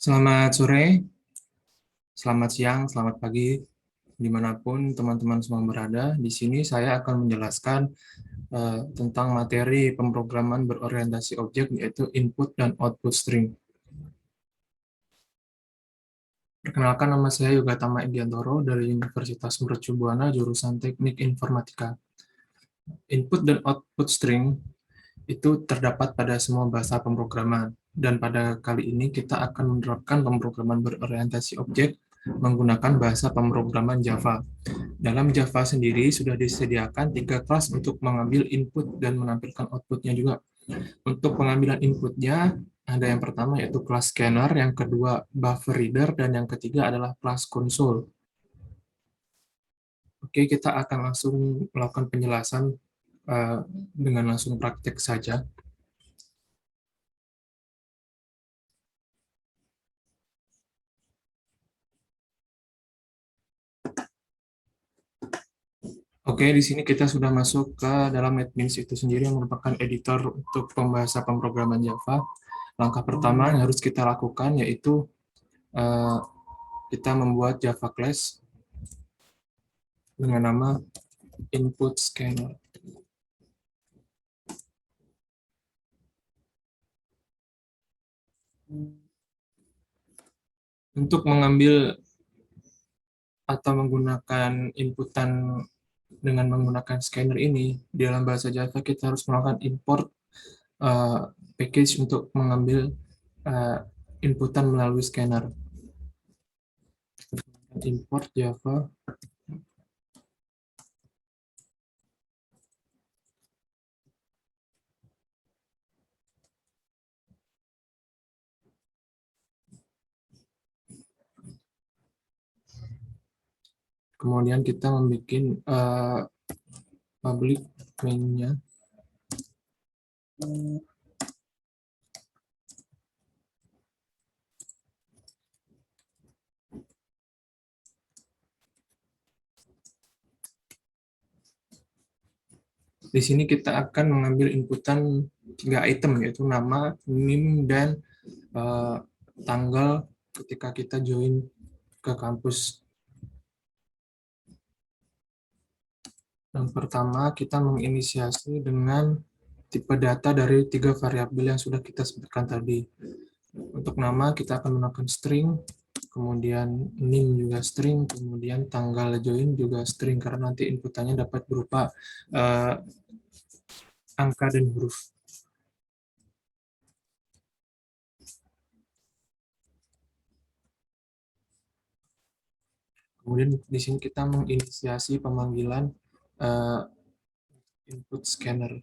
Selamat sore, selamat siang, selamat pagi, dimanapun teman-teman semua berada. Di sini saya akan menjelaskan tentang materi pemrograman berorientasi objek, yaitu input dan output string. Perkenalkan, nama saya Yoga Tama Ediantoro dari Universitas Mercu Buana, jurusan Teknik Informatika. Input dan output string itu terdapat pada semua bahasa pemrograman. Dan pada kali ini kita akan menerapkan pemrograman berorientasi objek menggunakan bahasa pemrograman Java. Dalam Java sendiri sudah disediakan 3 kelas untuk mengambil input dan menampilkan outputnya juga. Untuk pengambilan inputnya, ada yang pertama yaitu kelas scanner, yang kedua buffer reader, dan yang ketiga adalah kelas console. Oke, kita akan langsung melakukan penjelasan dengan langsung praktek saja. Oke, di sini kita sudah masuk ke dalam NetBeans itu sendiri, yang merupakan editor untuk pembahasa pemrograman Java. Langkah pertama yang harus kita lakukan yaitu eh, kita membuat Java class dengan nama input scanner. Untuk mengambil atau menggunakan inputan dengan menggunakan scanner ini, di dalam bahasa Java kita harus melakukan import package untuk mengambil uh, inputan melalui scanner. Import Java. Kemudian kita membuat public main-nya. Di sini kita akan mengambil inputan 3 item, yaitu nama, NIM, dan tanggal ketika kita join ke kampus. Yang pertama, kita menginisiasi dengan tipe data dari 3 variabel yang sudah kita sebutkan tadi. Untuk nama, kita akan menggunakan string, kemudian NIM juga string, kemudian tanggal join juga string, karena nanti inputannya dapat berupa angka dan huruf. Kemudian di sini kita menginisiasi pemanggilan input scanner.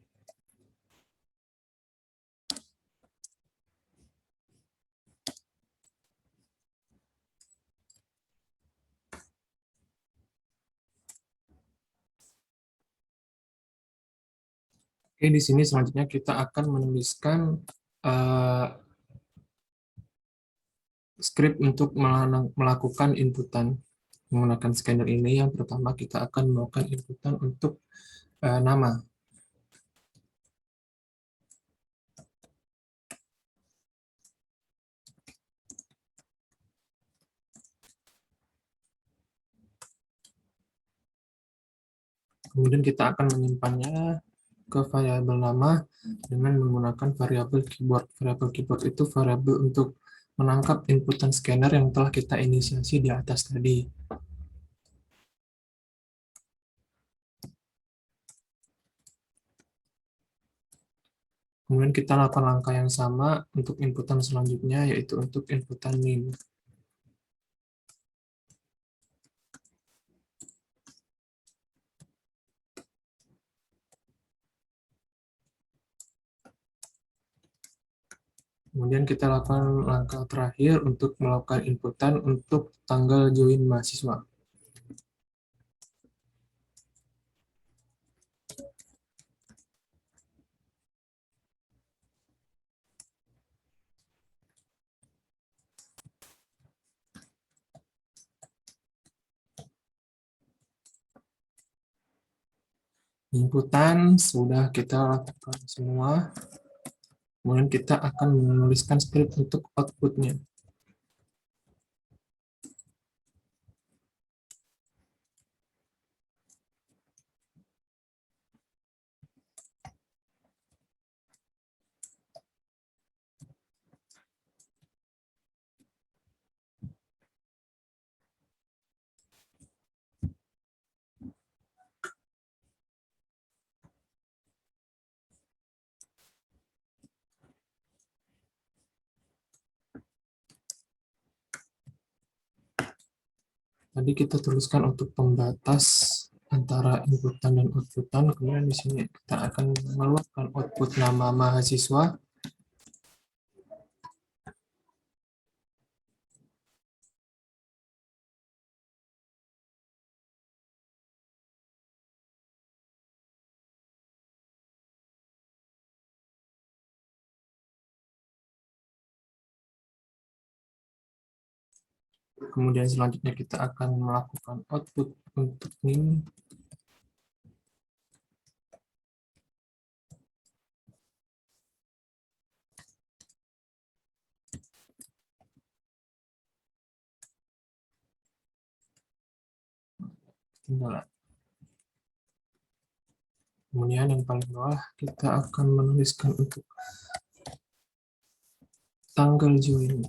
Oke, di sini selanjutnya kita akan menuliskan script untuk melakukan inputan menggunakan scanner ini. Yang pertama kita akan melakukan inputan untuk nama. Kemudian kita akan menyimpannya ke variabel nama dengan menggunakan variabel keyboard. Variabel keyboard itu variabel untuk menangkap inputan scanner yang telah kita inisiasi di atas tadi. Kemudian kita lakukan langkah yang sama untuk inputan selanjutnya, yaitu untuk inputan NIM. Kemudian kita lakukan langkah terakhir untuk melakukan inputan untuk tanggal join mahasiswa. Inputan sudah kita lakukan semua. Kemudian kita akan menuliskan script untuk outputnya. Tadi kita tuliskan untuk pembatas antara inputan dan outputan, kemudian di sini kita akan mengeluarkan output nama mahasiswa. Kemudian selanjutnya kita akan melakukan output untuk NIM. Kemudian yang paling bawah kita akan menuliskan untuk tanggal join.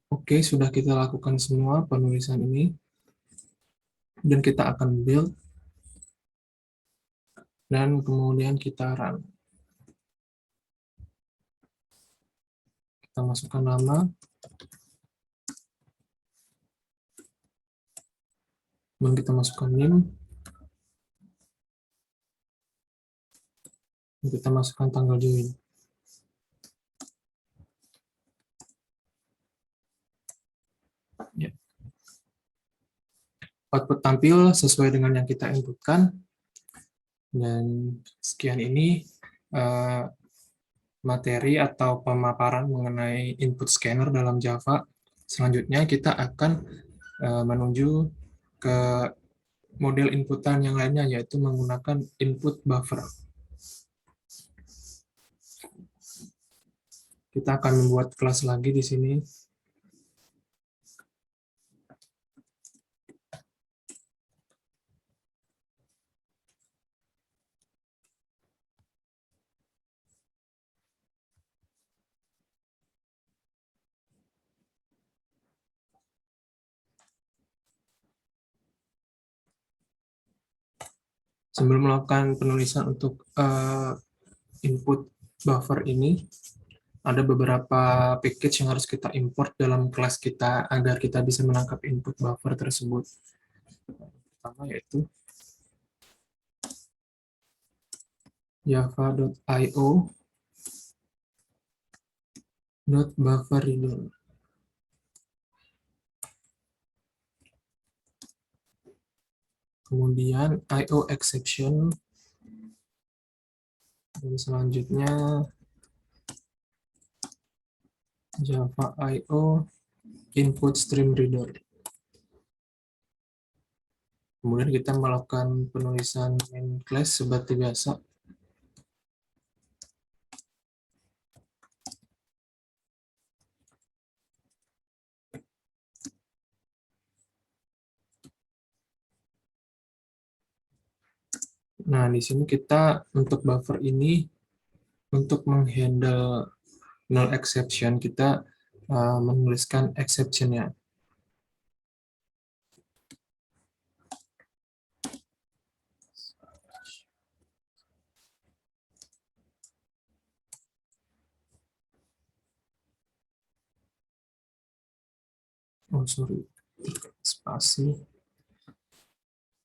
Oke, sudah kita lakukan semua penulisan ini. Dan kita akan build. Dan kemudian kita run. Kita masukkan nama. Kemudian kita masukkan NIM. Dan kita masukkan tanggal join. Ya. Output tampil sesuai dengan yang kita inputkan. Dan sekian ini materi atau pemaparan mengenai input scanner dalam Java. Selanjutnya kita akan menuju ke model inputan yang lainnya, yaitu menggunakan input buffer. Kita akan membuat kelas lagi di sini. Sebelum melakukan penulisan untuk input buffer ini, ada beberapa package yang harus kita import dalam kelas kita agar kita bisa menangkap input buffer tersebut. Pertama yaitu java.io .bufferreader. Kemudian IO exception, dan selanjutnya Java IO input stream reader. Kemudian kita melakukan penulisan main class seperti biasa. Nah, di sini kita untuk buffer ini, untuk menghandle null exception, kita menuliskan exception-nya. Oh, sorry. Spasi.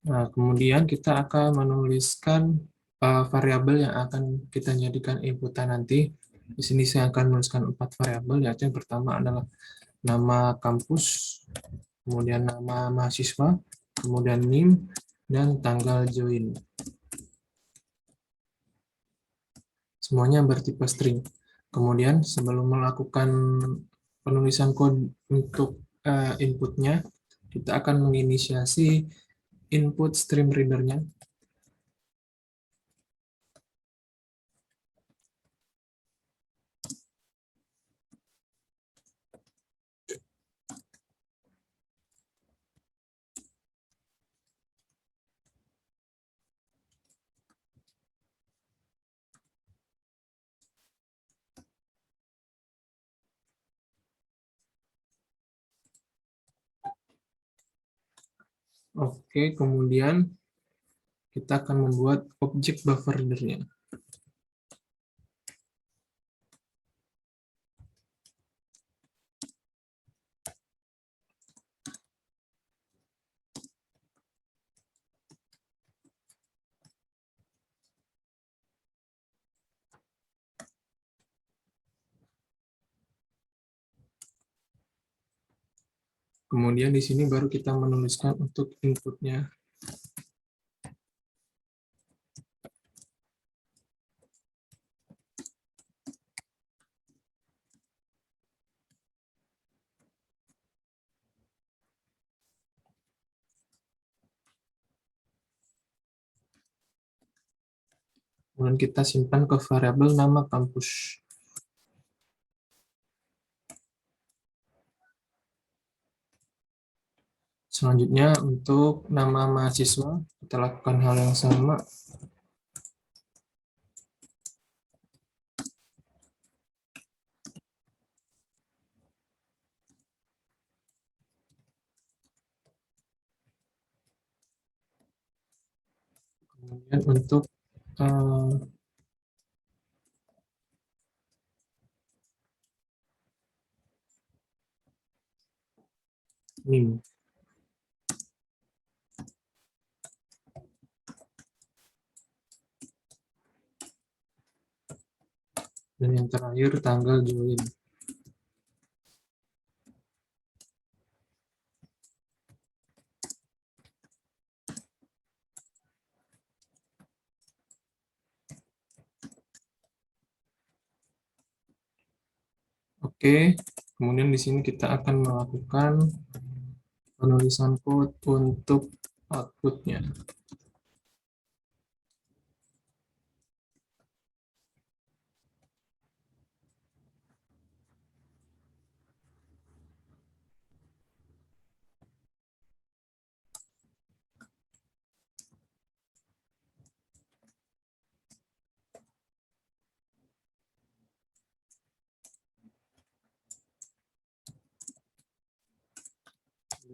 Nah, kemudian kita akan menuliskan variabel yang akan kita jadikan inputan nanti. Di sini saya akan menuliskan 4 variabel, yaitu yang pertama adalah nama kampus, kemudian nama mahasiswa, kemudian NIM, dan tanggal join. Semuanya bertipe string. Kemudian sebelum melakukan penulisan kode untuk inputnya, kita akan menginisiasi input stream reader-nya. Oke, kemudian kita akan membuat objek buffer reader-nya. Kemudian di sini baru kita menuliskan untuk inputnya. Kemudian kita simpan ke variabel nama kampus. Selanjutnya untuk nama mahasiswa, kita lakukan hal yang sama. Kemudian untuk NIM. Dan yang terakhir tanggal join. Oke, kemudian di sini kita akan melakukan penulisan code untuk outputnya.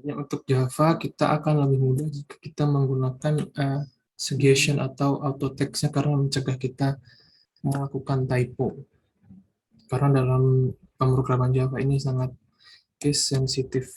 Untuk Java, kita akan lebih mudah jika kita menggunakan suggestion atau auto text-nya karena mencegah kita melakukan typo. Karena dalam pemrograman Java ini sangat case sensitif.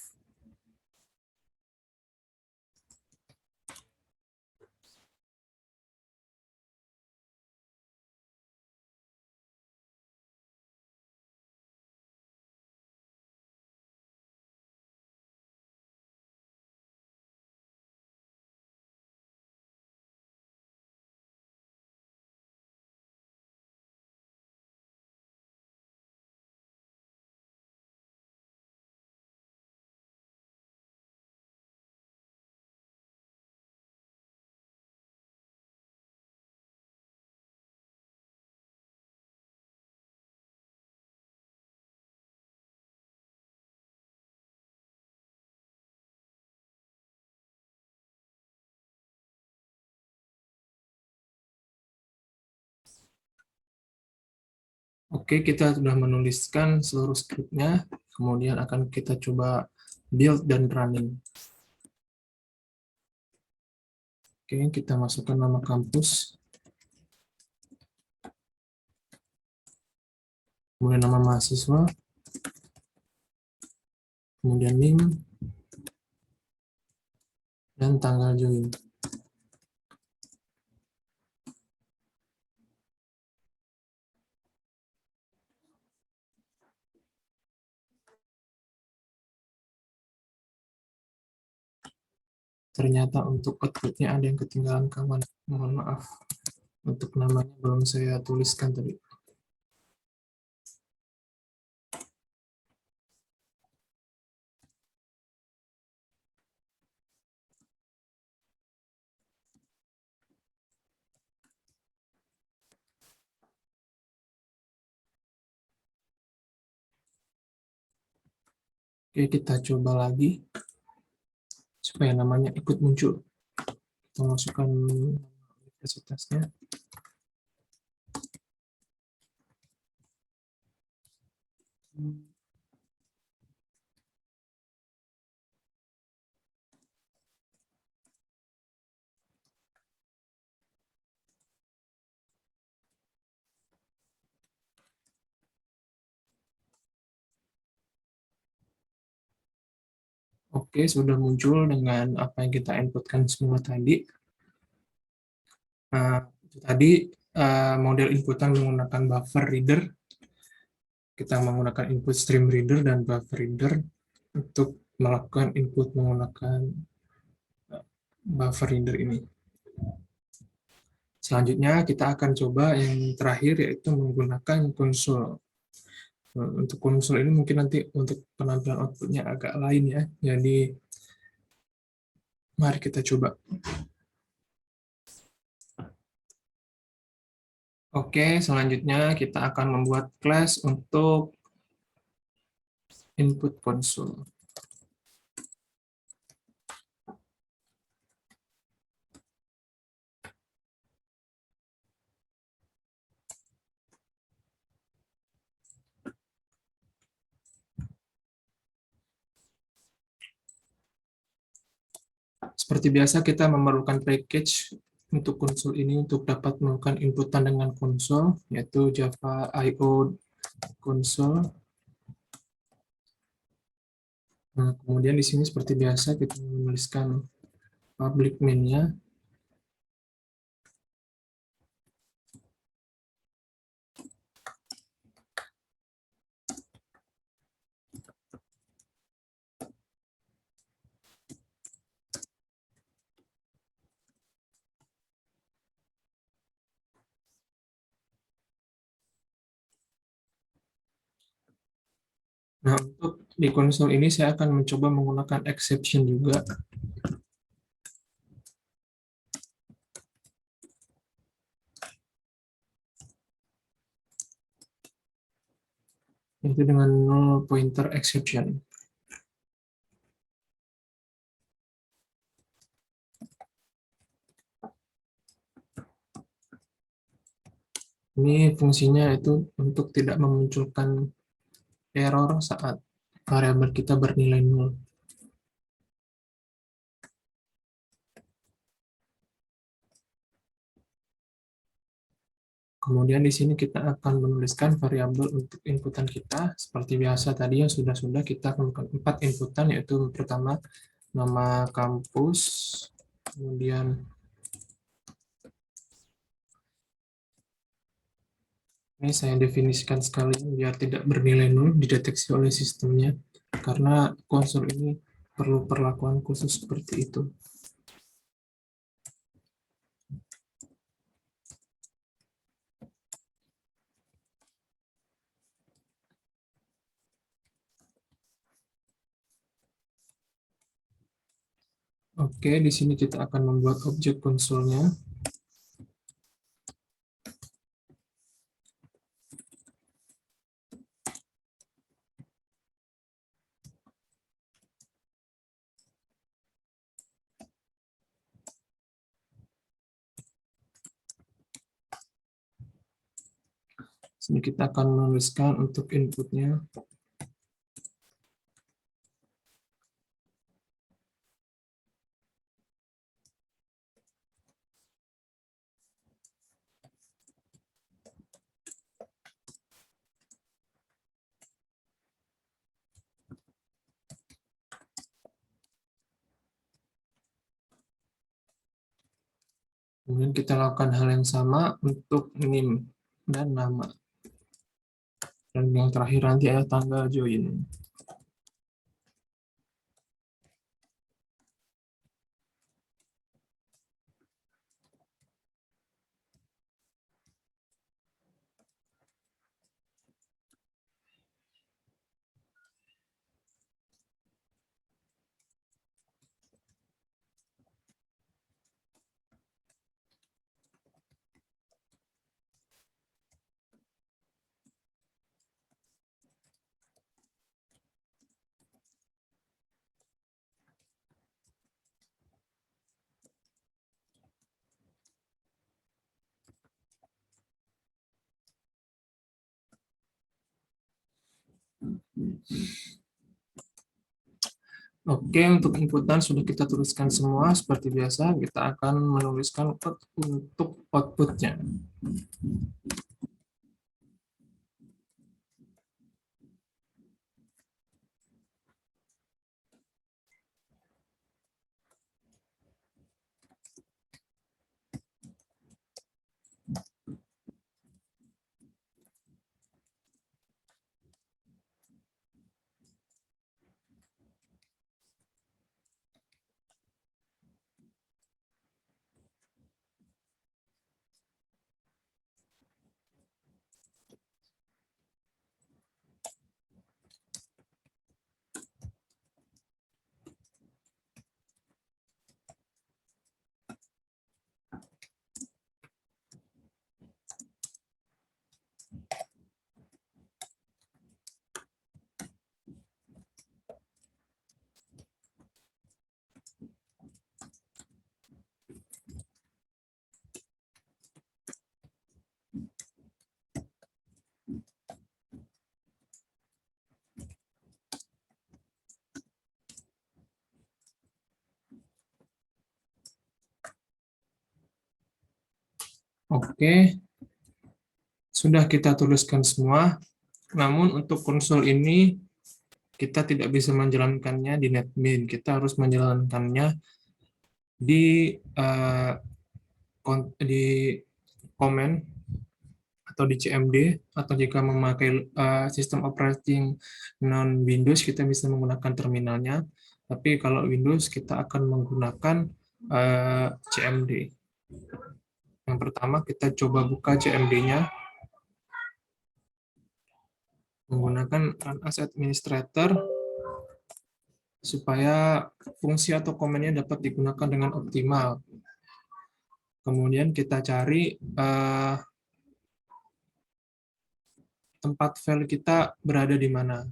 Oke, kita sudah menuliskan seluruh scriptnya, kemudian akan kita coba build dan running. Oke, kita masukkan nama kampus, kemudian nama mahasiswa, kemudian NIM, dan tanggal join. Ternyata untuk outputnya ada yang ketinggalan kawan. Mohon maaf. Untuk namanya belum saya tuliskan tadi. Oke, kita coba lagi supaya namanya ikut muncul. Kita masukkan universitasnya. Oke, sudah muncul dengan apa yang kita inputkan semua tadi. Tadi model inputan menggunakan buffer reader. Kita menggunakan input stream reader dan buffer reader untuk melakukan input menggunakan buffer reader ini. Selanjutnya kita akan coba yang terakhir, yaitu menggunakan konsol. Untuk konsol ini mungkin nanti untuk penampilan outputnya agak lain ya. Jadi mari kita coba. Oke, selanjutnya kita akan membuat class untuk input konsol. Seperti biasa, kita memerlukan package untuk konsol ini untuk dapat melakukan inputan dengan konsol, yaitu Java IO console. Nah, kemudian di sini seperti biasa kita menuliskan public main-nya. Nah, untuk di konsol ini saya akan mencoba menggunakan exception juga. Yaitu dengan null pointer exception. Ini fungsinya itu untuk tidak memunculkan error saat variabel kita bernilai nol. Kemudian di sini kita akan menuliskan variabel untuk inputan kita. Seperti biasa tadi yang sudah kita akan 4 inputan, yaitu pertama nama kampus, kemudian ini saya definisikan sekali biar tidak bernilai nol dideteksi oleh sistemnya, karena konsol ini perlu perlakuan khusus seperti itu. Oke, di sini kita akan membuat objek konsolnya. Sini kita akan menuliskan untuk inputnya. Kemudian kita lakukan hal yang sama untuk name dan nama. Dan yang terakhir nanti ada tanggal join. Oke, untuk inputan sudah kita tuliskan semua. Seperti biasa, kita akan menuliskan untuk outputnya. Oke, sudah kita tuliskan semua. Namun untuk konsol ini kita tidak bisa menjalankannya di NetBeans. Kita harus menjalankannya di di komen atau di CMD, atau jika memakai sistem operating non Windows kita bisa menggunakan terminalnya. Tapi kalau Windows kita akan menggunakan CMD. Yang pertama kita coba buka CMD-nya menggunakan Run as Administrator supaya fungsi atau komennya dapat digunakan dengan optimal. Kemudian kita cari tempat file kita berada di mana.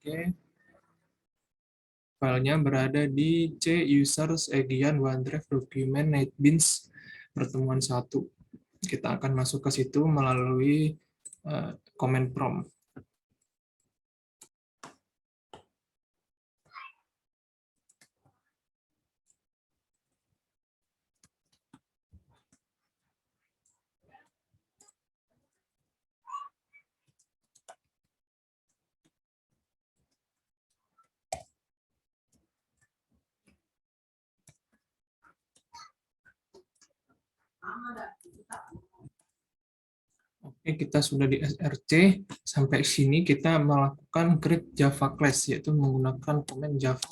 Oke, filenya berada di C users Egian OneDrive Document NetBeans pertemuan 1. Kita akan masuk ke situ melalui command prompt. Oke, kita sudah di SRC. Sampai sini kita melakukan create Java class, yaitu menggunakan command Java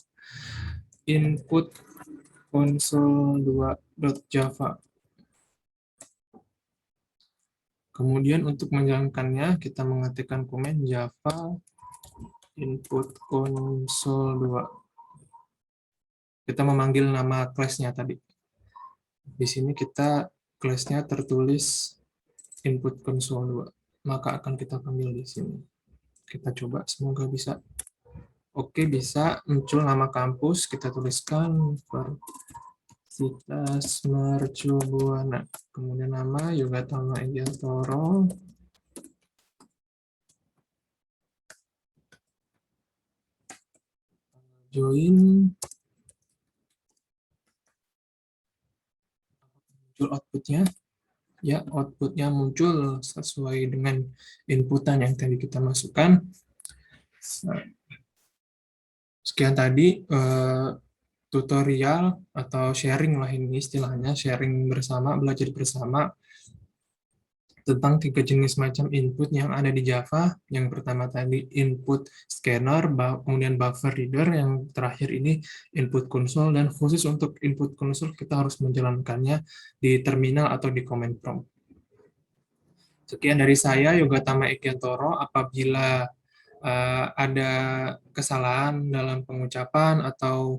input console2.java. Kemudian untuk menjalankannya, kita mengetikkan command Java input console2. Kita memanggil nama kelasnya tadi. Di sini kita kelasnya tertulis input console2. Maka akan kita panggil di sini. Kita coba, semoga bisa. Oke, bisa muncul nama kampus. Kita tuliskan Universitas Mercubuana. Kemudian nama Yogatama Egiantoro. Join. Muncul outputnya. Ya, outputnya muncul sesuai dengan inputan yang tadi kita masukkan. Sekian tadi tutorial atau sharing lah ini istilahnya, sharing bersama, belajar bersama tentang 3 jenis macam input yang ada di Java. Yang pertama tadi input scanner, kemudian buffer reader, yang terakhir ini input console, dan khusus untuk input console kita harus menjalankannya di terminal atau di command prompt. Sekian dari saya, Yogatama Egiantoro. Apabila ada kesalahan dalam pengucapan atau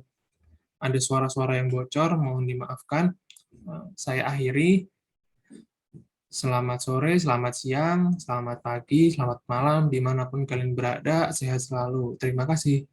ada suara-suara yang bocor, mohon dimaafkan. Saya akhiri. Selamat sore, selamat siang, selamat pagi, selamat malam, dimanapun kalian berada, sehat selalu. Terima kasih.